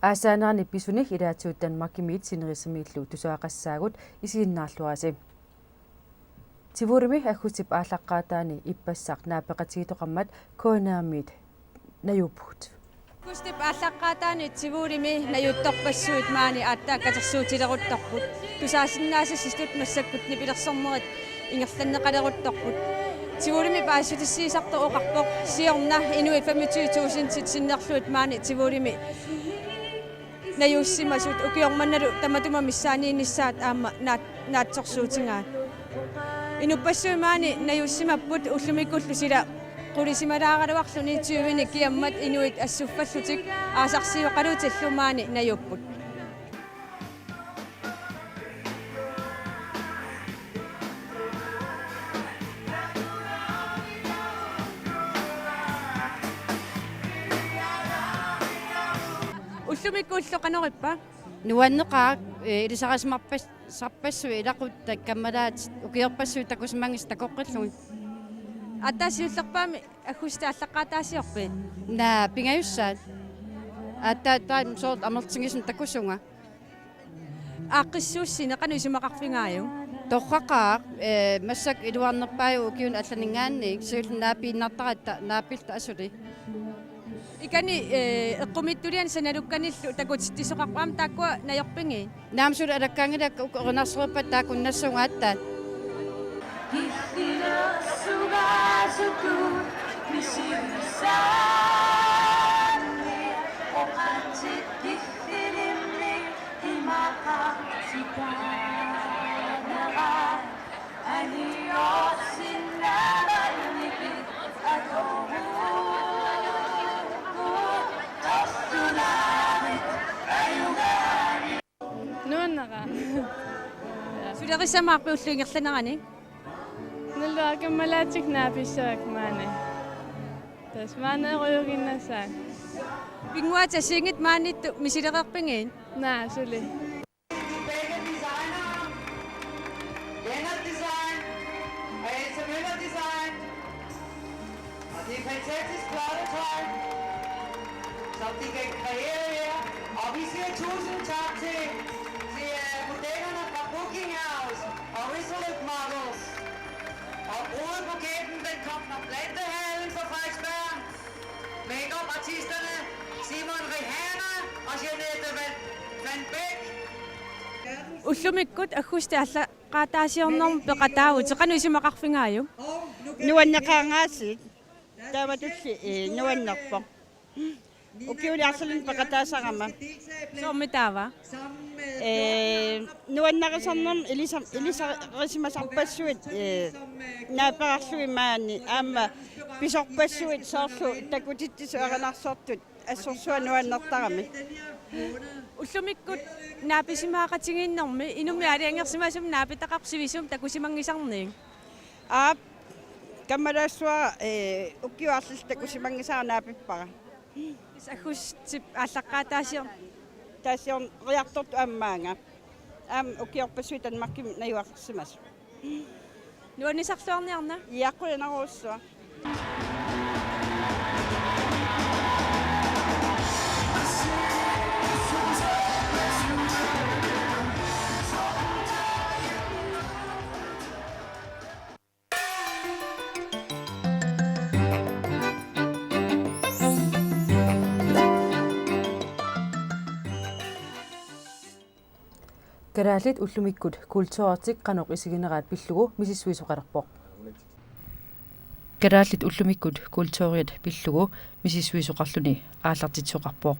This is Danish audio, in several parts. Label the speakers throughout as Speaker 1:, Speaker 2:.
Speaker 1: Aasanaani pisuni ilaatuut Danmarkimiit sinerisammiillu tusaaqassaagut isiinnaarluasi. Tivurimi aggutsip aallaqqaataani ippassaq naapeqatiitoqammat koonaammiit najuput.
Speaker 2: Kustip aallaqqaataani tivurimi najuttorpassuut maani aattaakkatersuutileruttorput tusaasinnaasissistut massakkut nipilersornerit ingerlanneqaleruttorput tivurimi paassutissiisartu oqarpoq siorna inuit 25.000 titsinnerluut maani tivurimi najussimmasut ukiormannalu tamatuma missaaniinissaat aamma naatsorsuutingaat inupassuimaani najussimmapput ullumikullu sila qulisimalaaqaluarluni 20 kiammat inuit assuffallutik aasarsiuqaluutillumaani najupput ullumikkuulloqanorippa
Speaker 3: nuanneqaaq ilisaqasmarpassui ilaqutta kammalaat ukiorpassui takusmangis takoqqillui
Speaker 2: attasiullerpaami aggustaallaqaataasiorpiit
Speaker 3: naa pingayussaat aattaataam soort amertingisum takusunga
Speaker 2: aaqqissuussine qanuisimaqarfingaaju
Speaker 3: torraqaaq massak iluarnerpaaju ukiun allaningaanniik suulnaapiinnartaratta naapilta asuli
Speaker 2: ikani eqqumittulian sanalukkanillu takutittisoqarpaam taakkua najorpingi
Speaker 3: naamsul alakkaangilak uqernarseruppa taakunnassungaattaa
Speaker 4: nuannaqa
Speaker 2: sulerisamaarpiulluingerlanerani
Speaker 4: nalluaqammalaatik naapissaak maani tas maaneerujuginnasaak
Speaker 2: pinguata singit maanittu misilereerpingiin
Speaker 4: naa suli
Speaker 5: Det er fantastisk flotte tøj, som de kan kreere her. Og vi siger tusind tak til modellerne fra Booking House og Resolute Models. Og brudebuketten, den kom fra Plantehallen på Frederiksberg. Make-up-artisterne Simon Rihanna og Jeanette Van Beck.
Speaker 2: ullumikkut aggustaallaqaataasiornerm peqataavut qanuisimaqarfingaaju
Speaker 6: nuannaqaangaasit taamatulli nuannerpo ukiuliarsalun peqataasaqama
Speaker 2: soormitaava
Speaker 6: nuannaqisarnerm ilisarisimasarpassuit naapeqarlui maani aamma pisorpassuit soorlu takutittisuaqanarsortut assorsua nuannertarami
Speaker 2: ullumikkut naapisimaaqatiginnermi inumi aliangersimasum naapitaqarsivisum takusimangisarniing
Speaker 6: aap kammalassua ukiuarlil takusimangisaarnaapippara
Speaker 2: agustip aallaqqaataasior
Speaker 6: taasiorn riartortu ammaanga aam ukiorpassuit Danmarkim najuaqsimas
Speaker 2: nuannisarluarniarna
Speaker 6: iaqqulenaruussua
Speaker 1: Karaalit ullumikkut kultuurtik qanoq isigineraat pillugu misissuisuqalerpoq. Karaalit ullumikkut kultuuriat pillugu misissuisuqarluni aallartitsoqarpoq.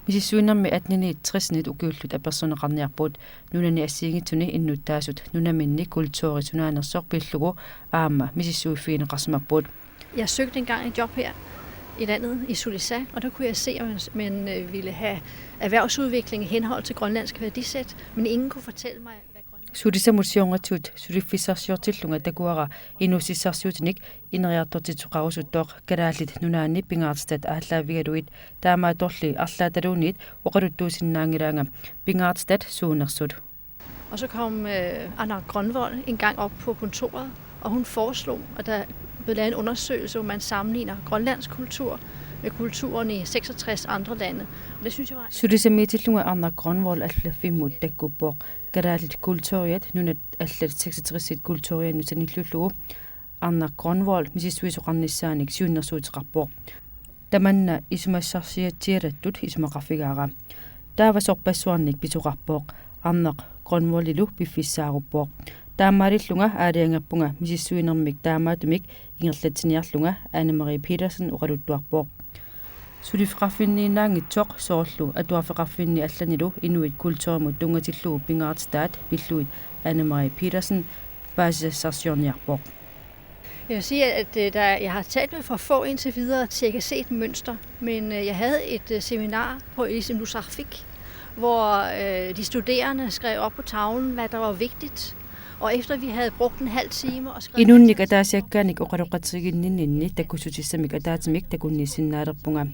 Speaker 1: Misissuinnermi atnini 60 ukiullut apersoneqarniarpuut nunani assiingitsuni innuttaasut nunaminni kultuuri sunaanersoq pillugu aamma misissuiffiineqarsimappuut.
Speaker 7: Jeg søgte engang et job her i landet, i Sulissa, og der kunne jeg se, at man ville have erhvervsudvikling i henhold til grønlandske værdisæt, men ingen kunne fortælle mig, hvad grønlandsk...
Speaker 1: Sulisamutsiorngatut suliffisaarsiortilluga takuara inusissarsiutinik ineriartortituqarusuttoq kalaallit nunaanni pingaartstat aalлaavigaluit taamaatorli arlaataluunit oqaluttuusinnaangilaanga pingaartstat suunersut.
Speaker 7: Og så kom Anna Grønvold en gang op på kontoret, og hun foreslog, at der blev lavet en undersøgelse, hvor man sammenligner grønlandsk kultur med kulturen i 66 andre lande. Og det synes jeg var...
Speaker 1: Sulisammitillunga arna Grønvold allafimmut takkuppoq kalaallit kulturiat nunat allat 66 kulturiannutanillullugu arna Grønvold misissuisoqarnissaanik siunnersuutiqarpoq tamanna isumassarsiatiarattut isumaqarfigaara taavasorpassuarnik pisuqarpoq arneq Grønvoldilu piffissaarupoq taamaalillunga aaliangappunga misissuinermik taamaatumik ingerlatiniarlunga Anne-Marie Petersen uqaluttuarpoq sulifqarfinniinaangitsoq soorlu atuarfeqarfinni allanilu inuit kulturimut tungatillugu pingaartstaat pilluit Anne-Marie Petersen basissassiorniarpoq.
Speaker 7: Jeg vil sige, at jeg har talt med for få indtil videre, til jeg kan se et mønster. Men jeg havde et seminar på Isimlusarfik, hvor de studerende skrev op på tavlen, hvad der var vigtigt. Og efter vi havde brugt en halv time og skrevet...
Speaker 1: Inunnik ataasiakkanik uqaluqatriginninninni takkussutissamik ataatimik takunnissinnaalepunga.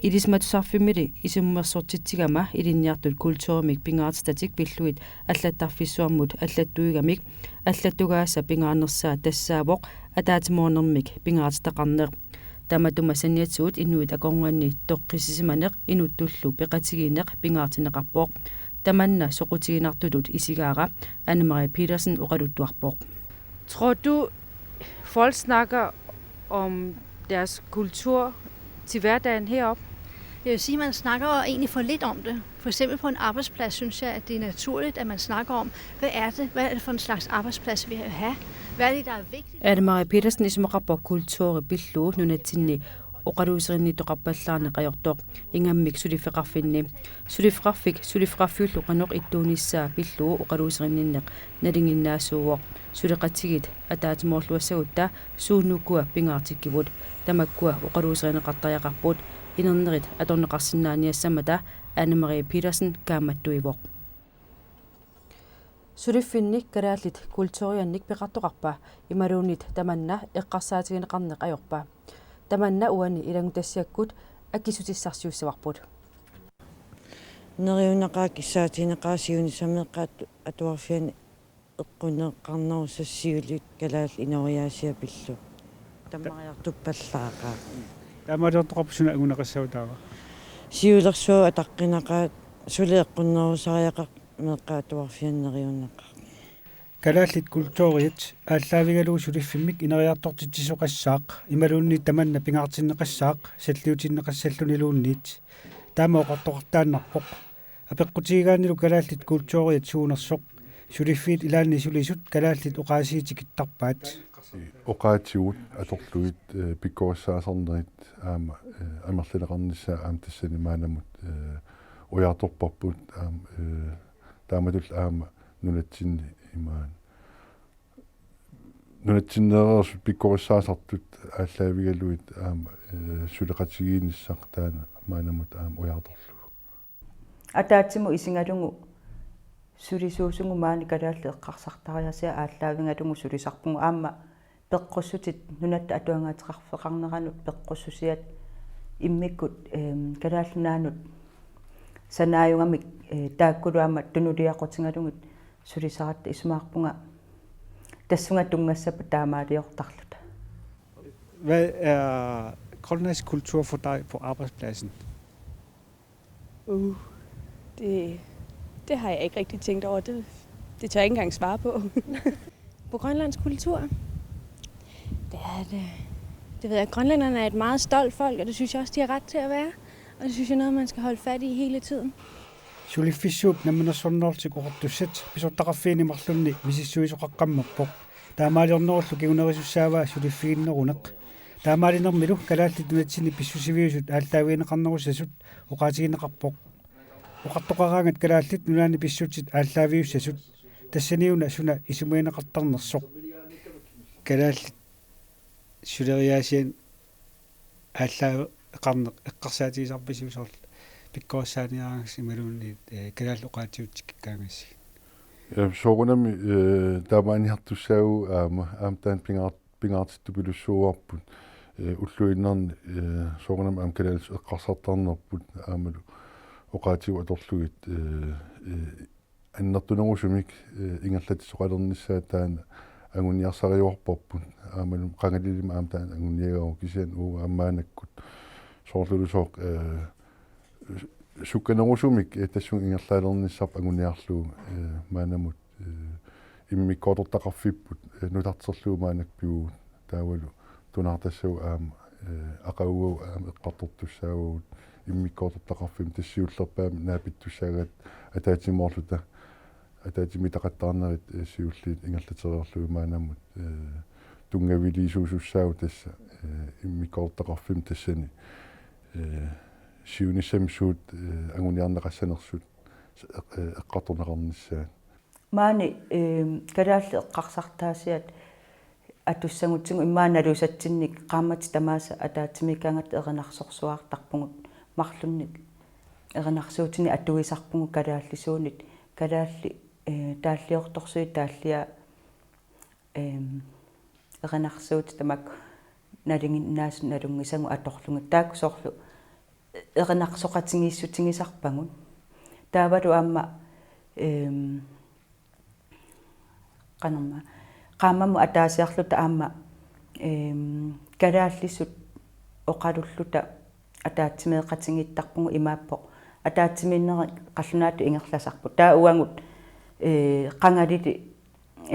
Speaker 1: Ilismatusarfimili isummersortitsigama ilinniartut kulturimik pingaartstatik pilluit allattarfissuarmut allattuigamik allattugaassa pingaarnersaa tassaavoq ataatimoornermik pingaartistaqarneq tamatuma sanniatsuut inuit akornganni toqqisisimaneq inuttullu peqatigineq pingaartineqarpoq tamanna soqutiginartulut isigaara Anne-Marie Petersen uqaluttuarpoq.
Speaker 8: Tror du, folk snakker om deres kultur til hverdagen heroppe?
Speaker 7: Jeg vil sige, at man snakker egentlig for lidt om det. For eksempel på en arbejdsplads synes jeg, at det er naturligt, at man snakker om, hvad er det for en slags arbejdsplads, vi vil have? Hvad er det, der er vigtigt?
Speaker 1: Anne-Marie Petersen isumaqarpoq kultuuri pillu nunatinni uqaluuserinni toqarpallaarne qajortoq ingammik sulifeqarfinni sulifqarfullu qanoq ittuunissaa pillu uqaluuserinninneq nalinginnaasuuwoq suleqatigit ataatimoorluassagutta suunukkua pingaartikkivut tamakkua uqaluuserineqartariaqarput inernerit atorneqarsinnaaniassamata Anne-Marie Petersen kaamattuivoq. Suliffinnik kalaallit kulturiannik peqartoqarpa imaluunit tamanna eqqarsaatigineqarneq ajorpa tamanna uani ilangutassiakkut akkisutissarsiussavaqput.
Speaker 9: Neriunaqaak issaatineqaasiunisameeqqaat atuarfiani eqquneqqarnerusassiulit kalaal inoriaasiapillu tammariartuppallaaqa
Speaker 10: таамаалертоқарпусуна агунеқассаватаава
Speaker 9: сиулерсуу атаққинақаат сулеэққуннерусариақақ меққаатуарфианнериуннаққа
Speaker 10: калааллит культуриит ааллаавигалуу сулиффиммик инериартортитсисоқассаақ ималуунни таманна пингаартиннеқассаақ саллиутиннеқассаллунилуунниит таама оқартоқартааннарпоқ апеққутигааниlu калааллит культуриит суунерсоқ сулиффиит илаанни сулисут калааллит оқаасиитикиттарпаат
Speaker 11: oqaatigut atorluit pikkorissaasarnerit aama amerlineqarnissaa aam tassani maanamut ujaartorparput aam taamatul aama nunatsinni imaan nunatsinnerersut pikkorissaasartut aalлаавигалуит аама сулеқатигиинissaq таана маанамут аама уjaartorlu
Speaker 12: атаатсиму исингалугу сулисуусугу маани калаалли эққарсартариасиа ааллаавингалугу сулисарпугу аама пеққуссутит нунатта атуангаатеқарфеқарнеранут пеққуссусиат иммиккут калааллинаанут санааюнгамик тааккулуама тунулиақутингалугут сулисаратта исумаарпунга тассунга тунгассапа таамаалиортарлута.
Speaker 10: Hvad er grønlandsk kultur for dig på arbejdspladsen?
Speaker 13: Det har jeg ikke rigtig tænkt over. Det tør jeg ikke engang svare på. På Grønlands kultur? Det ved jeg. Grønlænderne er et meget stolt folk, og det synes jeg også, de har ret til at være. Og det synes jeg er noget, man skal holde fat i hele tiden.
Speaker 10: Sulifissuut nammanassornertiqortusat pisuttaqarfiinimarlunni misissuisoqaqqammerpoq taamaaliornerullu kiunerisussaawa suliffiginneruneq taamaalinermilu kalaallitunatsinni pissusiviusut aallaavиинеқарнерусасут oqaatigineqarpoq oqartoqaraangat kalaallit nunaani pissutit aallaавиуссасут тассаниуна суна исумиинеқартарнерсоқ kalaallit сулериаасиан ааллаа эқарнеқ эққарсаатигисарписиусорл pikkorssaaniarangsi imaluunniit kalaalloqaatiutsikkikaangасси
Speaker 11: soorunami taamaanihartussaagu aamtaan pingaartittupilussuuarput ulluinnerni soorunami aam kalaalis eqqarsartarnerput aamalu oqaatiu atorlugit annertunerusumik ingerlatissoqalernissaa taana anguniarsariuarporput aamalu qangalilima aamtaan anguniagaru kisian uu aammaanakkut soorlulusooq sukkanerusumik tassun ingerlaalernissarp anguniarlu maanamut immikkoortortaqarfipput nutarterluumaanak piu taavalu tunartassau aama aqaugu aama eqqartortussaavut immikkoortortaqarfim tassiullerpaam naapittussaagat ataatimoorluta ataatimitaqattaarnerit siulliit ingerlateriorluumaanamut tungaviliisuusussaavu tassa immikkoortortaqarfim tassani siunissamsuut anguniarneqassanersut eqqartorneqarnissaat
Speaker 12: maani kalaalli eqqarsartaasiat atussangutsingu immaanaluusatsinnik qaammat tamaasa ataatsimikaangat erinarsorsuartarpungut marlunnik erinarsuutini atuisarpungu kalaallisuunit kalaalli taalliortorsui taallia erinarsuut tamak nalingin nalungisangu atorlungut taakkusorlu erinarsoqatingiissutigisarpangun taavalu aamma qanerma qaamamu ataasiarluta aamma kalaallisut oqalulluta ataatimeeqatingiittarpungu imaappo ataatiminneri qallunaatu ingerlasarpu taa uangut qangalili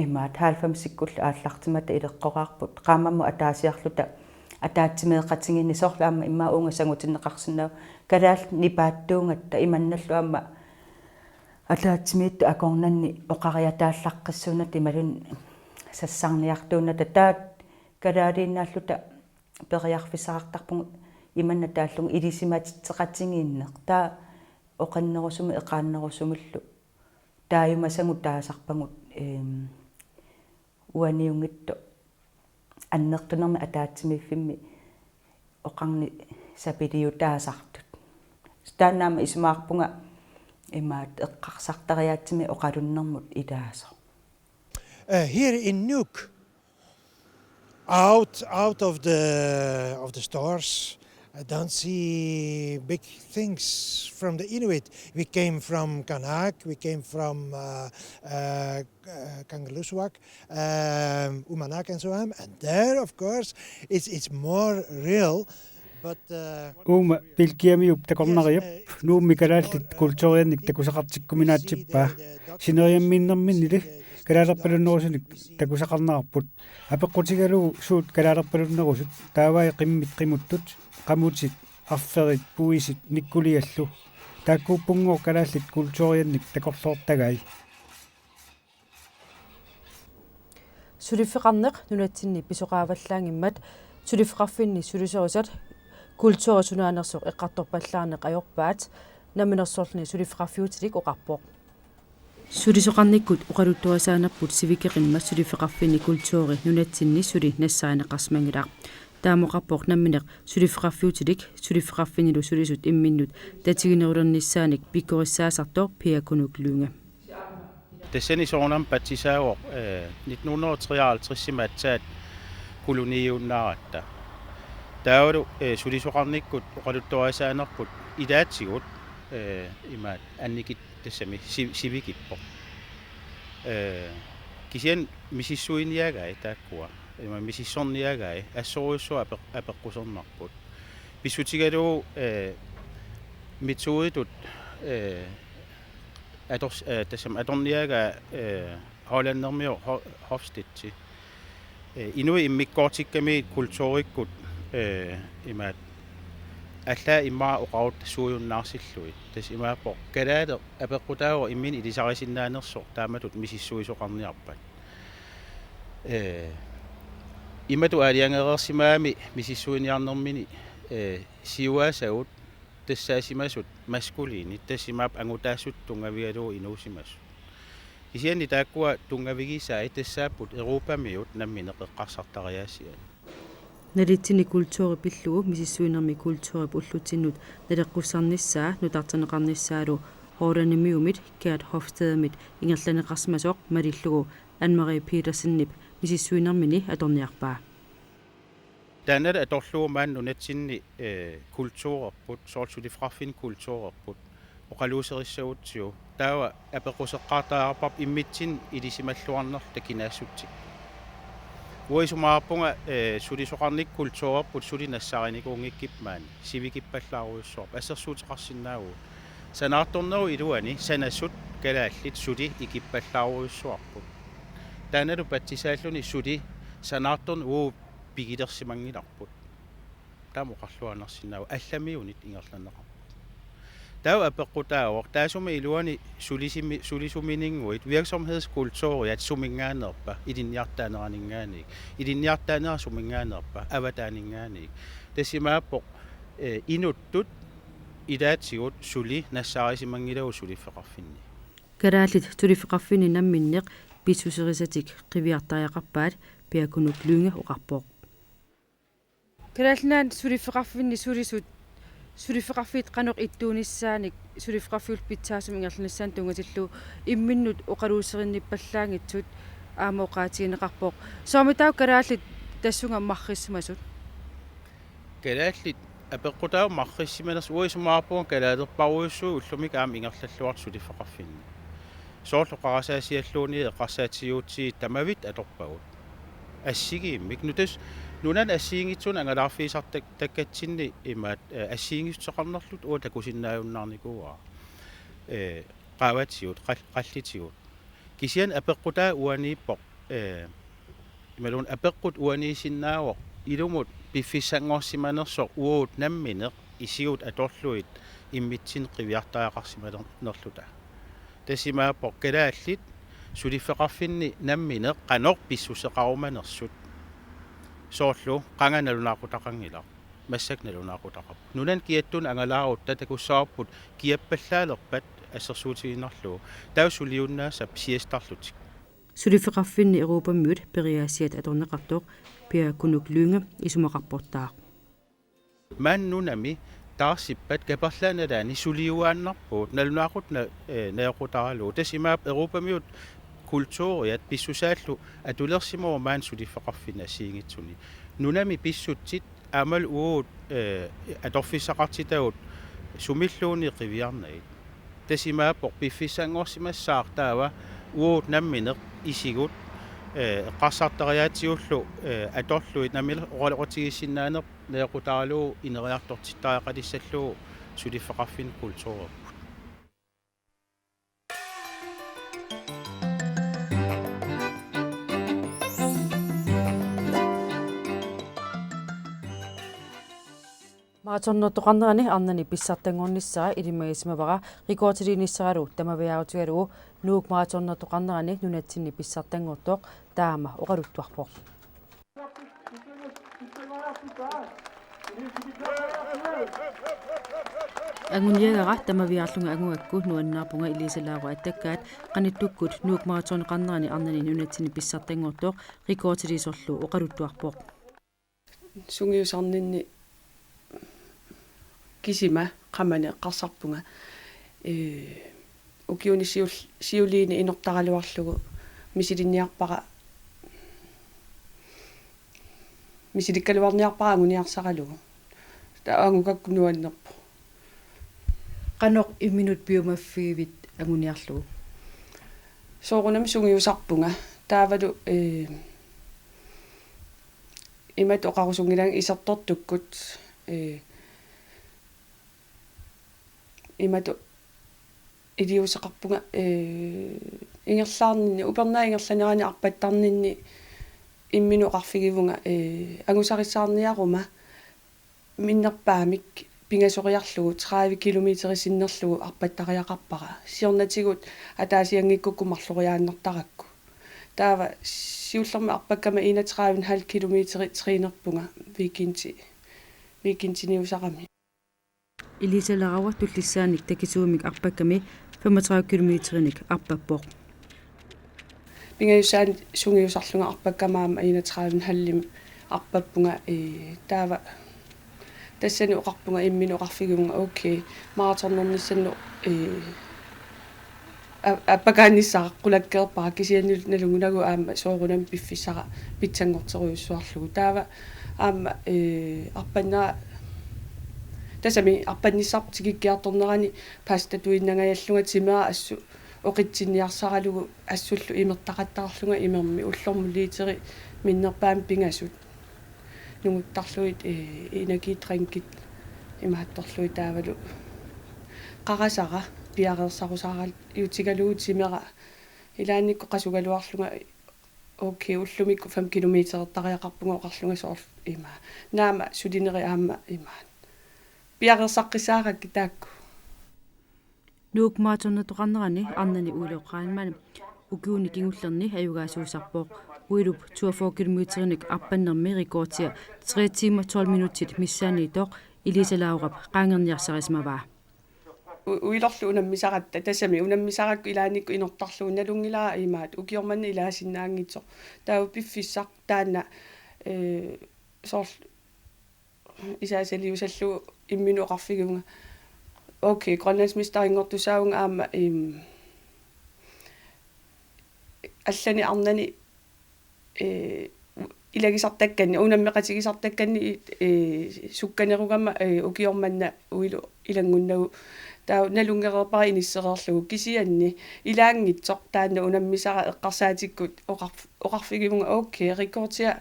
Speaker 12: imaat haalfamsikkullu aallartimata ileqqoraarput qaamamu ataasiarluta ataatimeeqatinginni sorlu aamma immaa uungasangutinneqarsinnau kalaal nipaattuungatta imannallu aamma ataatimiittu akornanni oqariataallaqqissuunat imalun sassarniartuunata taat kalaaliinnaalluta periarfissaartarpungut imanna taallungu ilisimatitseqatingiinneq taa oqannerusumi eqaannerusumullu taayumasangu taasarpangut uaniungittu annertunermi ataatimiffimmi oqarni sapiliu taasartut taannaama ismaarpunga imaat eqqarsartariaatsimi oqalunnermut ilaaso
Speaker 14: here in Nuuk out of the stores I don't see big things from the Inuit. We came from Kanak, we came from Kangaluswak, Umanak and so on. And there, of course, it's more real.
Speaker 10: Uuma pilkiamiup takornariap nuummi kalaallit kultuuriannik takusaqartikkuminaatippa sineriammiinnerminnili kalaalerpalunnerusunik takusaqarnaarput apeqqutigalu suut kalaalerpalunnerusut taavai qimmit qimuttut qamutit arferit puisit nikkuliallu taakkuuppunguor kalaallit kultuuriannik takorloortagai
Speaker 1: suliffiqarneq nunatsinni pisoqaavallaangimmat suliffiqarfinni suliserusat kultuurisunaanерсоq eqqartorpallaarneq ajorpaat naminersorluni suliffiqarfiutilik oqarpoq sulisoqarnikkut uqaluttuasaanerput sivikeqimma suliffiqarfinni kultuuri nunatsinni suli nassaaneqarsmangilaq taamoqarpoq nammineq suliffiqarfiutilik suliffiqarfinilu sulisut imminnut tatiginerulernissaanik pikkorissaasartoq piakunukluunga
Speaker 15: Tesseni soonam patisaagoq 1953 koloniunnaratta taawlu sulisoqarnikkut uqaluttuasaanerput ilaatsigut imaat annikit tassami sivikippo kisian misissuiniagai taakkua ima misissorniagai assoruissu apeqqusernarput pissutigalu metoditut tassam atorniaga hollannermio hofstitsi inui immikkoortikkami kultuurikkut imaat алла иммаа оqarut суйуннаарсиллуи тас имааппо калаале апеққутааго иммин илисарисиннаанерсо тааматут мисиссуисоқарниарпат имату алиангерерсимаами мисиссуиниарнермини сиуаасагут тассаасимасут маскулини тассимаап ангутаассут тунгавигалуу инуусимассу кисианни тааккуа тунгавигисаа тассааппут европамиут намминеқеққарсартариаасиа
Speaker 1: налитсини культури пиллугу мисиссуинерми культури уллутсиннут налеққуссарнissaa нутартенеқарнissaалу хооланимиумит каат хофстедамит ингерланеқарсимасоқ малиллугу Anne-Marie Petersenнип мисиссуинермини аторниарпаа
Speaker 15: таанал аторлуумаан нунатсинни культуурерпут соорсулифраффин культуурерпут оқалуусериссагутсиу таава апеқусеққартаарпап иммитсин илисималлуарнер такинаассутсик uisumaarpunga sulisoqarnik kultuurput sulinassarinikungikkippmaani sivikippallaaruissorp assersuuteqarsinnaagu sanaartorneru iluani sanassut kalaallit suli ikippallaaruissuarput taanalu patsisaalluni suli sanaartorn pigilersimangilarput taamoqarluanersinnaagu allamiunit ingerlaneqa tau apeqqutaawoq taasumi iluani sulisumininguit virksomhedskultuuriat sumingaanerpa ilinniartaaneraningaanik ilinniartaanera sumingaanerpa avataaningaanik tassimaappoq inuttut ilaatsigut suli nassarisimangilagu sulifeqarfinni
Speaker 8: karaallit sulifeqarfinni namminneq pissuserisatik qiviartaajaqarpaat piakunuk lyunge oqarpoq karaallinaan sulifeqarfinni sulifeqarfiit qanuq ittuunissaanik sulifeqarfiul pitsaasum ingerlunissaan tungatillu imminnut oqaluuserinnippallаангитсут аама оqaatiginеqarpoq сооmitау карааллит тассунга марриссимасут
Speaker 15: карааллит апеққутау марриссиманерс уисумаарпуун калаалерпаруйуссуу уллумик аама ингерллаллуарт sulifeqarfinni соорлоқарасаасиаллууни эққарсаатигуутсии тамавит аторпагут ассигииммик нутас нунан ассиингитсуна ангалаарфиисартак таккатсинни имаат ассиингиссоқарнерлут уа такусиннааюннаарникуа qaаватсиут қаллитигут кисиан апеққутаа уанииппоқ ималун апеққут уаниисиннаавоқ илумут пиффиссангорсиманерсо уут намминеқ исиут аторлуит иммитсин қивиартаақарсиманерлута тассимааппоқ калааллит сулифеқарфинни намминеқ қанор писсусеқаруманерсут соорлу qangaналунаақутақангила массакналунаақутақап нунан киаттун ангалаарутта такуссаарпут киаппаллаалерпат ассерсуутигиннарлу таусулиуннаасап сиестарлутик
Speaker 8: sulifeqarfinni eruupammiut periaasiat atorneqartoq piakunuk lyunge isumaqarportaaq
Speaker 15: маннунами таарсиппат каперлааналаани сулиуааннарпуут налунаақут наеқутаралу тасимаап еруупамиут kultuuriat pissусааллу атулерсимоо маан сулифеқарфина сиингитсуни нунами писсутсит амал уут аторфиссақартитагут сумиллууни қивиарнагит тасимааппоқ пиффиссангорсимассаартаава уут намминеқ исигут эққарсартариаатсиуллу аторлуит намил оралеқутигиссиннаанеқ неқутаалуу инериартортиттаақалиссаллуу сулифеқарфин культуурап
Speaker 1: маатсорнертоқарнерани арнани писсартангорниссара илимагисмавара рикоотилиниссаралу тамавиаутигалугу нуук маатсорнертоқарнерани нунатсинни писсартангортоқ таама оқалуттуарпоқ ангуниагара тамавиарлунга агугакку нуаннаарпунга илисалаару аттаккаат qaниттуккут нуук маатсорнеқарнерани арнани нунатсинни писсартангортоқ рикоотилисорлу оқалуттуарпоқ
Speaker 16: сунгиусарнинни кисима qamane qarsarpunga укиуни сиулиини инортаралуарлугу мисилинниарпара мисиликкалуарниарпара ангуниарсаралугу таангукакку нуаннерпу
Speaker 8: qanoq imminut biomaffiivit anguniarlugu
Speaker 16: соорунами сунгиусарпунга таавалу имат оқарусунгилан исертортуккут имату илиусеқарпунга ингерлаарнинни упернаа ингерланерани арпаттарнинни иммину оқарфигивунга агусариссаарниарума миннерпаамик пингасориарлугу 30 километри синнерлугу арпаттариақарпара сиорнатигут атаасиангиккукку марлориааннартаракку таава сиуллерма арпаккама 31,5 километри тринерпунга викинтиниусарами
Speaker 8: илисаларава туллиссааник такисуумик арпакками 35 километриник арпаппоқ
Speaker 16: пингаюсаан сунгиусарлунга арпаккамаама 31,5 арпаппунга таава тассани оқарпунга иммину оқарфигунга окей маратарнерниссанну аппакааниссаа қулаккеерпара кисианнул налунгунагу аама соорунам пиффиссара питсангортеруйуссуарлугу таава аама арпаннаа тасами арпанниссарп тигиккиарторнерани паста туиннангаяллунга тимаа ассу oqitsiniarsaralugu assullu imertaqattaqarlunga imermi ullormuliiteri minnerpaam pingasut nunguttarluit inakiitrankit imaattorlui taavalu qarasara piareersarusaaral iutigaluutimera ilaannikko qasugaluarlunga okay ullumikku 5 kilometertariaqarpunga oqarlunga soorl ima naama sulineri aamma ima piareersaqqisaarakki taakku
Speaker 8: nuuk maatornatuqarnerani arnani uiloqqaanmani ukiuni kingullerni ayugaasuusarpooq uilup 42 kilometerinik arpannermi rikoortia 3 timer 12 minutit missaaniitoq ilisalaurap qaangerniarsarismavaa
Speaker 16: uilorlu unammisaratta tasami unammisarakku ilaanikku inortarluun nalungilaa imaat ukiormanni ilaasinnaangitso taavu piffissaq taanna soorl isaasaliusallu imminu oqarfigunga okay grønlandsmester ingortusaagunga aamma allani arnani ilagisartakkanni unammeqatigisartakkanni sukkanerugamma ukiormanna uilu ilangunnagu taa nalungereerpara inissereerlugu kisianni ilaangitsoq taanna unammisara eqqarsaatikku oqarfigimunga okay rekordia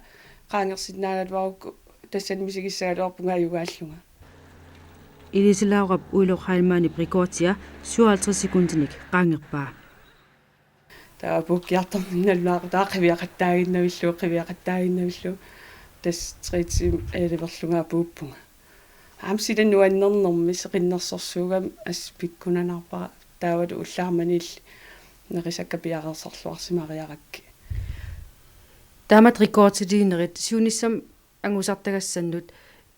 Speaker 16: qaangersinnaagaluarukku tassanmisigissaagaluarpunga ayugaallunga
Speaker 8: ilisalaurap uiloqqaanmaani rikoortia 57 sekundinik qaangerpaa
Speaker 16: taa pukkiartorminnalluaqu qiviaqattaaginnavillu tas 3 tim aliverlunga puuppunga amsidan nuannernermi seqinnersorsuugam aspikkunanarpara taavalu ullaarmanilli nerisakka piareersorluarsimariarakki
Speaker 8: taamat rikoortiliinerit siunissam angusartagassannut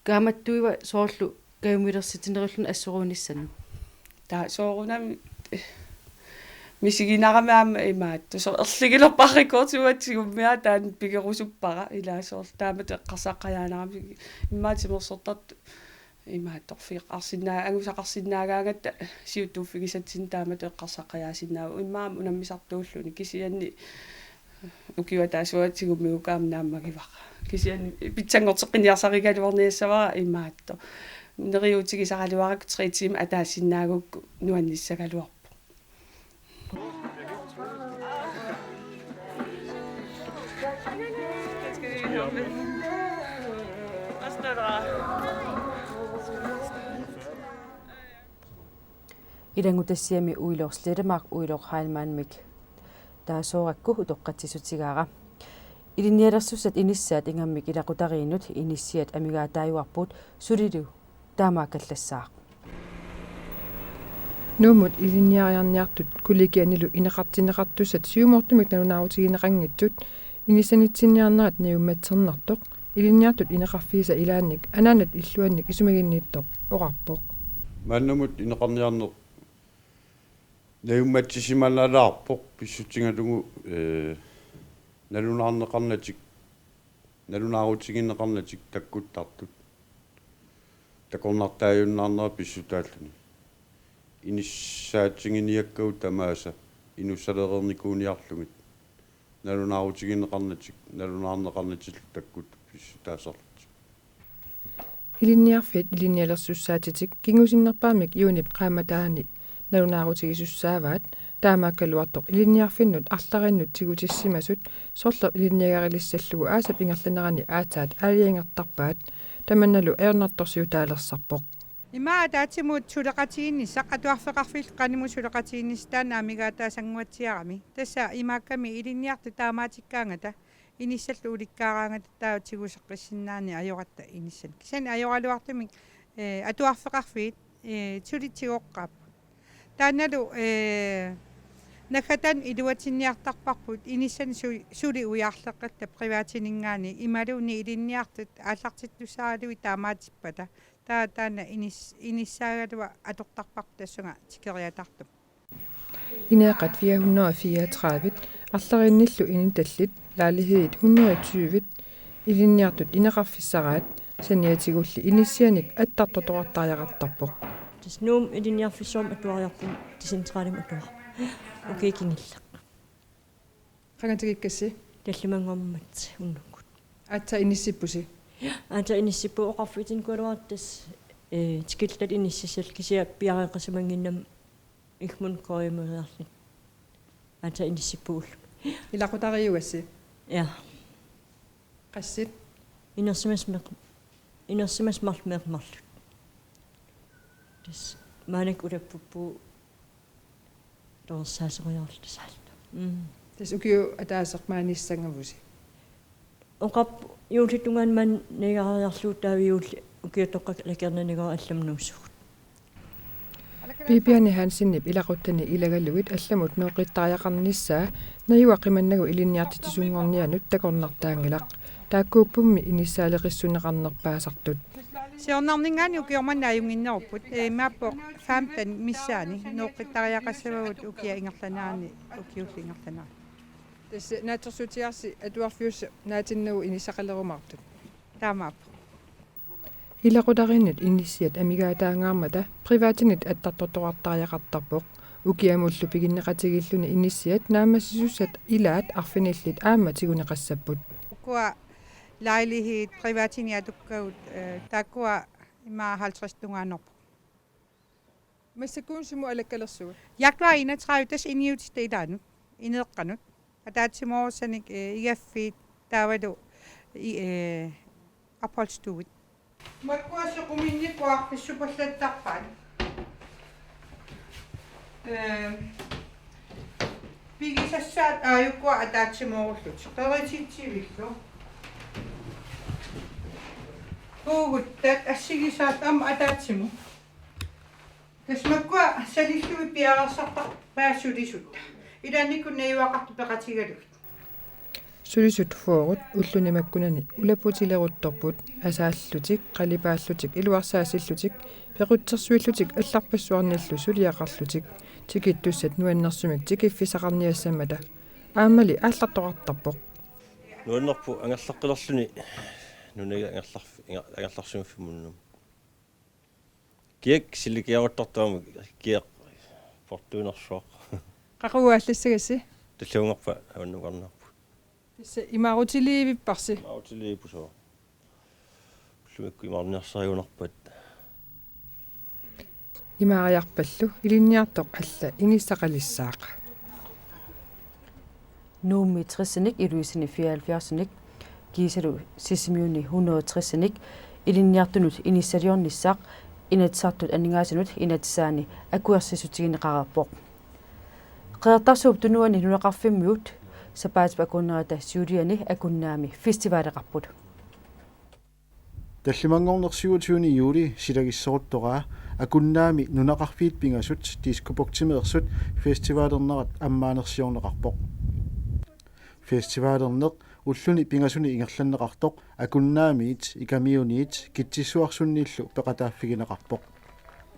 Speaker 8: kaamattuiva soorlu kaiumilersitinerillun assoruunissannut
Speaker 16: taa soorunami misiginaramaama imaattu so erligilerparrikoortuatigummiа taan pigerusuppara ilaasoorl taamat eqqarsaqqajaanarami immaatimersortartu imaattorfiq arsinnaa angusaqarsinnaagaangatta siuttuuffigisatsin taamat eqqarsaqqajaasinnaa immaam unammisartuulluni kisianni ukiwa taasuatigummiu kaamnaammagivaqa kisianni pitsangorteqqiniarsarigaluarniassavara imaatto neriutigisaraluarakku 3 tim ataasinnaagukku nuannissagaluarpu
Speaker 1: ilangutassiami uilorsletamaq uiloqhailmaanmik taasoorakku utoqqatsisutigaara ilinialersussat inissaat ingammik ilaqutariinut inissiat amigaataayuarpuut sulilu taamaakallassaaq
Speaker 17: nuumut iliniariarniartut kulikianilu ineqartineqartussat siumortumik nalunaarutigineqanngitsut inissanitsinniarnerat niummatsernertoq iliniartut ineqarfiisa ilaannik anaanat illuannik isumaginniittoq oqarpoq
Speaker 18: mannumut ineqarniarneq niummatsisimallalaarpoq pissutigalugu nalunaarneqarnatik nalunaarutiginneqarnatik takkuttartut takornartaajunnaarnera pissutaalluni inissaatsinginiakkagu tamaasa inussaleerernikuuniarlugit nalunaarutiginneqarnatik nalunaarneqarnatillu takkut pissutaasarlut
Speaker 17: iliniarfit ilinialersussaatitik kingusinnerpaamik iunip qaamataani nalunaarutigisussaavaat taamaakkaluartoq iliniarfinnut арлариnnut тигутиссимасут сорлер илинниагарилиссаллугу аасап ингерланерани аатаат аалиангертарпаат таманналу аернарторсиутаалерсарпоq
Speaker 6: имаа таатимут сулеқатигиннисса қатуарфеқарфил қаниму сулеқатигиннистаана амигаатаа сангуатсиарами тасса имаакками илинниарту таамаатиккаангата иниссаллу уликкаараангата таутигусеққиссиннаани ajоратта иниссал кисани ajоралуартумик атуарфеқарфиит тулитсигоққап таанналу накатан илуатинниартарпарпут иниссан сули уяарлеққатта приваатинингаани ималуни илинниартут ааллартиттусааралуи таамаатиппата таана иниссаагалуа атортарпартассунга тикериатарту
Speaker 17: Ineqat 434 арлариnnillu initаллит лаалихиит 120 илинниартут инеқарфиссараат саниатигулли иниссианик аттартуторартариақартарпоq
Speaker 19: тиснуум илинниарфиссуум атуариарпун тисинтраалим атуар окей кингиллақ
Speaker 17: qangatigikkassi
Speaker 19: таллимангормат уннуккут
Speaker 17: атта иниссиппуси
Speaker 19: ата иниссиппу оқарфитин куалуартас тикиллат иниссисал кисиа пиареққасимангиннам игмун коимериарлит ата иниссиппуул
Speaker 17: илақутариуасси
Speaker 19: я
Speaker 17: qassит
Speaker 19: инерсимас марлут тас манак улаппуппу торсаасериорлтасаалта
Speaker 17: тас укиу атаасермааниссангавуси
Speaker 19: оқап юулитунган ман негариарлуут таавиулли укиутоққак лакернанигоо алламнуусsugut
Speaker 17: Bibiani Hansinip ilaquttani ilagalluit allamut nooqittariaqarnissaa nayuaqimannagу ilinniartitisuungornianut takornartaangilaq taakkuuppummi inissaaleqissuneqarnerpaasartut
Speaker 6: сиорнарнингаани укиорманааюнгиннеруппут мааппо 15 миссаани nooqittariaqassavavut ukia ingerlanaani ukiullingerlanaani
Speaker 17: тас наатерсутиарси атуарфиусса наатиннагу инисақалеруmartut
Speaker 6: таамааппо
Speaker 17: илақутариннут иниссиат амигаатаангаармата приваатинит аттартортуартариақартарпоқ укиамуллу пигиннеқатигиллуни иниссиат наамассисуссат илаат арфиниллит аама тигунеқассаппут
Speaker 6: ukua lejlighed privatiniatukkaut takkua ima 50 tungaanорпо
Speaker 17: массакуунсуму алаккалерсуга
Speaker 6: якла 31 тас иниутистеилаанут инеэққанут атаатсимоорсаник игaffiит таавалу апполстуут маккуасо қуминникуарписсупаллаттарпаат пигисассаат ааюккуа атаатсимоорлут қерититсивиллу гугуттат ассигисаат ам атаатсиму тасмаккуа салиллуи пиарерсартар паассулисутта иланникуннаюақарту пеқатигалугит
Speaker 17: сулисут фоорут уллунимаккунани улапутилерутторпут асааллутик қалипааллутик илуарсаасиллутик пеқутсерсуиллутик алларпассуарниллу сулиақарлутик тикиттуссат нуаннерсумик тикиффисақарниассамата аамали ааллартоқартарпоқ
Speaker 20: нуаннерпу ангерлаққилерлүни нунага ангерларсумиффимуннум киак силикиаруттартаама киақ портуунерсуақ
Speaker 17: қақуааллассагасси
Speaker 20: таллунгерпа аваннуқарнаа
Speaker 17: тисса имарутиливиппарси
Speaker 20: имарутиливиппусоо уллумикку имарниарсариунарпат
Speaker 17: имаариарпаллу илинниартоқ алла иниссақалиссаақа
Speaker 1: нуумми 60-ник илуисини 74-ник кисалу сисимиуни 160-ник илинниартунут иниссалиорнissaaq инатсаартут анингаасинут инатсаани акуерсисутигинеқарерпоқ қеэртарсууп тунуани нунеқарфиммиут сапаатип акуннерата сиулиани акуннаами фестивалеқарпут
Speaker 21: таллимангорнер 27 юли силагиссоруттоraa акуннаами нунақарфиит пингасут дискупоктимеерсут фестивалернерат аммаанерсиорнеқарпоқ фестивалернеқ уллуни пингасуни ингерланнеқартоқ акуннаамиит икамиуниит китсиссуарсуннииллу пеқатааффигинеқарпоқ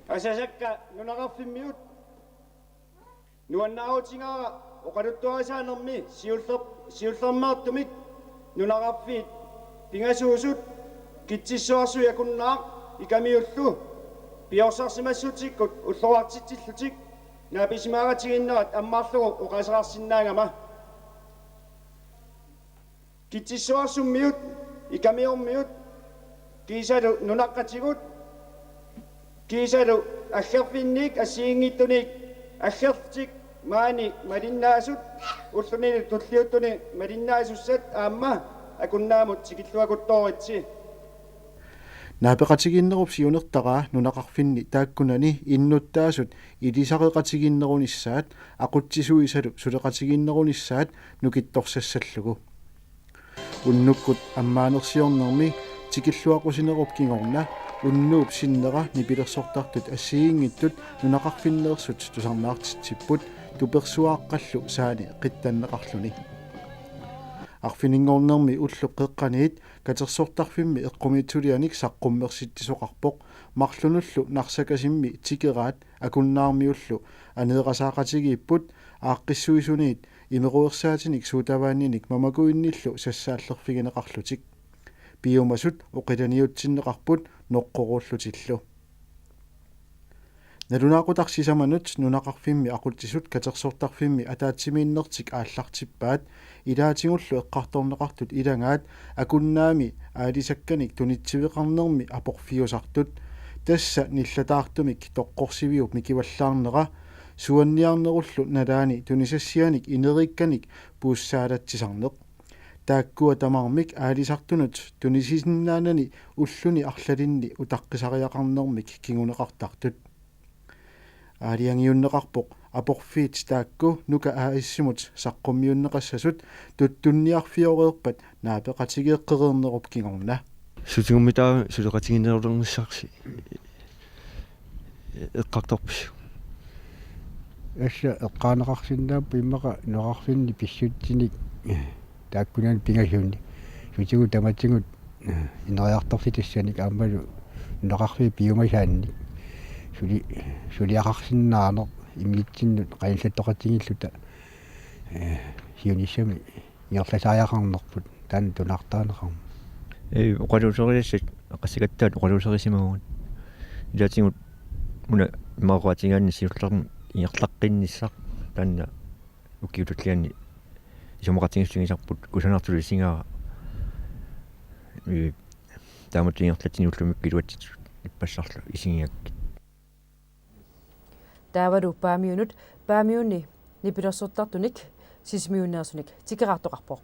Speaker 22: асасакка нунақарфиммиут нуаннаавутингара оқалуттуарисаанерми сиуллермаартумик нунақарфиит пингасуусут китсиссуарсуи акуннаа икамиуллу пиорсарсимассутиккут уллоартитсиллутик нааписимааратигиннерат аммаарлугу оқасерарсиннаангама китсиссуарсуммиут икамиормиут кисалу нунаққатигут кисалу аллерфинник ассиингиттуник аллертик маани малиннаасут уллунили туллиуттуни малиннаасуссат аама акуннаамут тикиллуакутторитси
Speaker 21: наапеқатигиннеруп сиунертаraa нунақарфинни тааккунани иннуттаасут илисақеқатигиннерунissaат ақутсисуисалу сулеқатигиннерунissaат нукитторсассаллугу уннуккут аммаанерсиорнерми тикиллуақусинеруп кингорна уннууп синнера нипилерсортартут ассигингиттут нунақарфиннеерсут тусарнаартитсиппут туперсуааққаллу саани қиттаннеқарлуни арфинингорнерми уллу қеққаниит катерсортарфимми эққумитсулианик саққуммерситтисоқарпоқ марлунуллу нарсакасимми тикераат акуннаармиуллу анеерасаақатигииппут ааққиссуисуниит имеруерсаатиник суутаваанниник мамакуинниллу сассааллерфигинеқарлутик биумасут оқиланиутсиннеқарпут ноққоруллутиллу налунаақутарсисаманут нунақарфимми ақутсисут катерсортарфимми атаатсимииннертик ааллартиппаат илаатингуллу эққарторнеқартут илагаат акуннаами аалисакканик suanniarnerullu nalaani tunisassianik inerikkanik puussaalattisarneq taakkua tamarmik aalisartunut tunisisinnaanani ulluni arlalinni utaqqisariaqarnermik kinguneqartartut aaliangiunneqarpoq aporfiit taakku nuka aaissimut saqqummiunneqassasut tuttunniarfioreerpat naapeqatigeeqqereernerup kingorna
Speaker 3: сутигуммитаа сулеқатигиннерулернссаарси эққарторпис
Speaker 4: асса эққаанеқарсиннааппу иммақа норарфинни писсутсиник тааккунаан пингасуунни сутигу таматсигут инериарторси тассаник аамалу норарфи пиумасаанни сулиақарсиннаанер иммитсиннут қаилсаттоқатигиллута сиуниссами иерласааяқарнерпут таан тунартаанеқарма
Speaker 3: оқалусериассат ақассагаттаат оқалусерисимагуун илаатингут муна имаақуатингаанни сиуллерм иерлаққинниссақ таанна уккиутуллианни исумақатингиссугисарпут усанартули сингаара тааматингерлатини уллумик килуатсит иппассарлу исингиакки
Speaker 1: таавалу паамиунни нипилерсуттартуник сисмиуннаасуник тикераартоқарпоо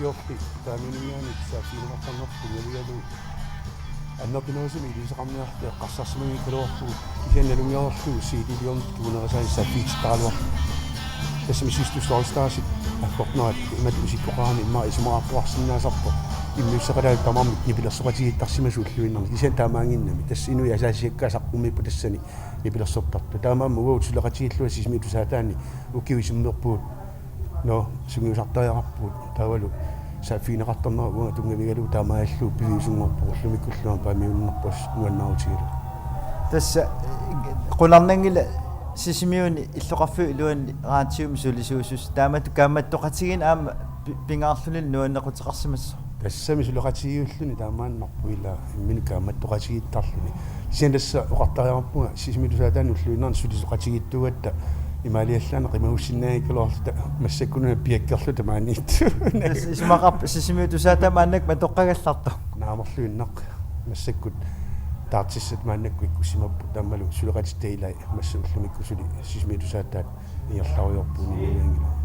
Speaker 21: Joppi taaminianik saafiineqartarnerpu navigalu annerpinerusumi iliseqarniarte qassarsimagi kaluarpu isiannalungiarerlu siidiliorn tuunerasaan saafiititaqaluar tassamisistustoristaasi akkortnaat imat usikkoqaani imma isumaarpuarsinnaasarpo immiusseqalaat tamarmik nipilersoqatigiittarsimasulluinnerni isen taamaanginnami tassinui asaasiakkaasaqqummippu tassani nipilersortartu taamaamma uut suleqatigillua sismiitusaataani ukkiuisummerpuut no sungiusartariaqarpuut taavalu saafiineqartarneruga tungavigalu taamaallu piviusungorpu ullumikkulluama paamiunnerpus nuannarutigilu
Speaker 23: тасса qunarnangila sisimiuni illoqarfu iluanni raatium sulisuusus taamatu kaammattоqatigin aama pingaarlunil nuannequtеқарсимассо
Speaker 21: тассами сулеқатигиуллуни таамааннарпу ила иммини kaammattоqatigittarluni сиандасса оқартариарпунга сисимитусаатаани уллуиннарни сулисоқатигиттугатта ималиаллаана қимагуссиннаагиккалоорлута массаккунуна пиаккерлута маанниитту
Speaker 23: исмақарп сисимитусаатаамааннак матоққагалларто
Speaker 21: наамерлуиннақ массаккут таартиссат мааннакку иккусимаппу таамалу сулеқатиттаилай масса уллумиккусули сисимитусаатаат иерларуйорпуни нуангила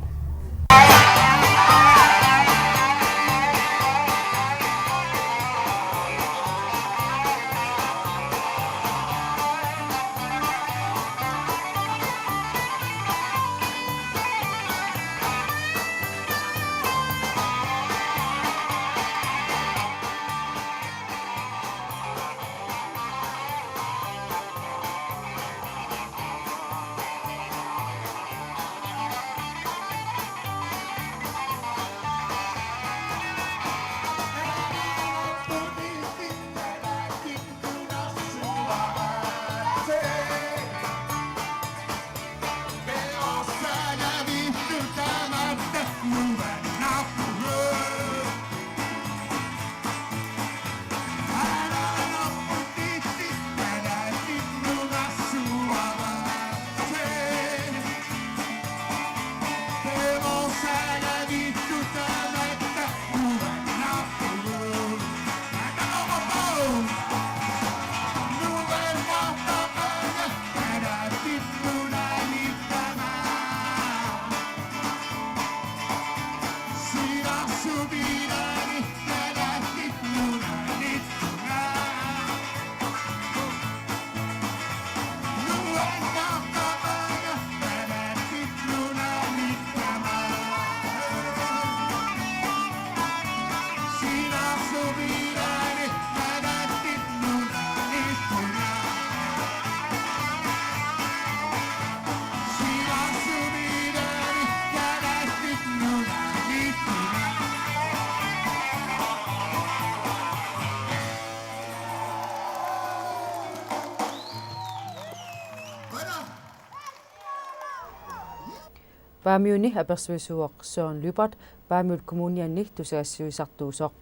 Speaker 1: Paamiuni apersuisuoq Søren Lybert paamiut kommunianni tusagassiuisartuusoq.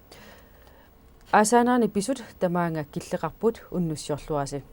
Speaker 1: Asaanaani pisut tamaanga killeqarput unnussiorluasi.